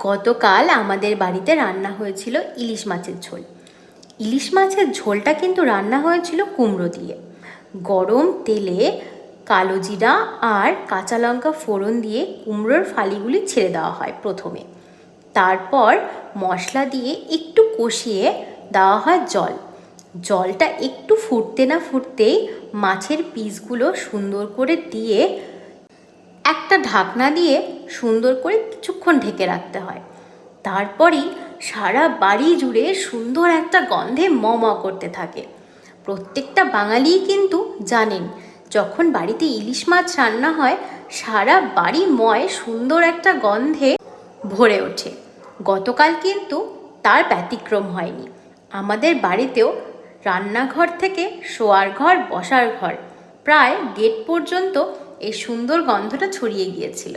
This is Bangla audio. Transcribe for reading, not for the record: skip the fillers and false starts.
গতকাল আমাদের বাড়িতে রান্না হয়েছিল ইলিশ মাছের ঝোল। ইলিশ মাছের ঝোলটা কিন্তু রান্না হয়েছিল কুমড়ো দিয়ে। গরম তেলে কালো জিরা আর কাঁচা লঙ্কা ফোড়ন দিয়ে কুমড়োর ফালিগুলি ছেড়ে দেওয়া হয় প্রথমে। তারপর মশলা দিয়ে একটু কষিয়ে দেওয়া হয় জল। জলটা একটু ফুটতে না ফুটতেই মাছের পিসগুলো সুন্দর করে দিয়ে একটা ঢাকনা দিয়ে সুন্দর করে কিছুক্ষণ ঢেকে রাখতে হয়। তারপরই সারা বাড়ি জুড়ে সুন্দর একটা গন্ধে ম করতে থাকে। প্রত্যেকটা বাঙালিই কিন্তু জানেন, যখন বাড়িতে ইলিশ মাছ রান্না হয় সারা বাড়িময় সুন্দর একটা গন্ধে ভরে ওঠে। গতকাল কিন্তু তার ব্যতিক্রম হয়নি। আমাদের বাড়িতেও রান্নাঘর থেকে শোয়ার ঘর, বসার ঘর, প্রায় গেট পর্যন্ত এই সুন্দর গন্ধটা ছড়িয়ে গিয়েছিল।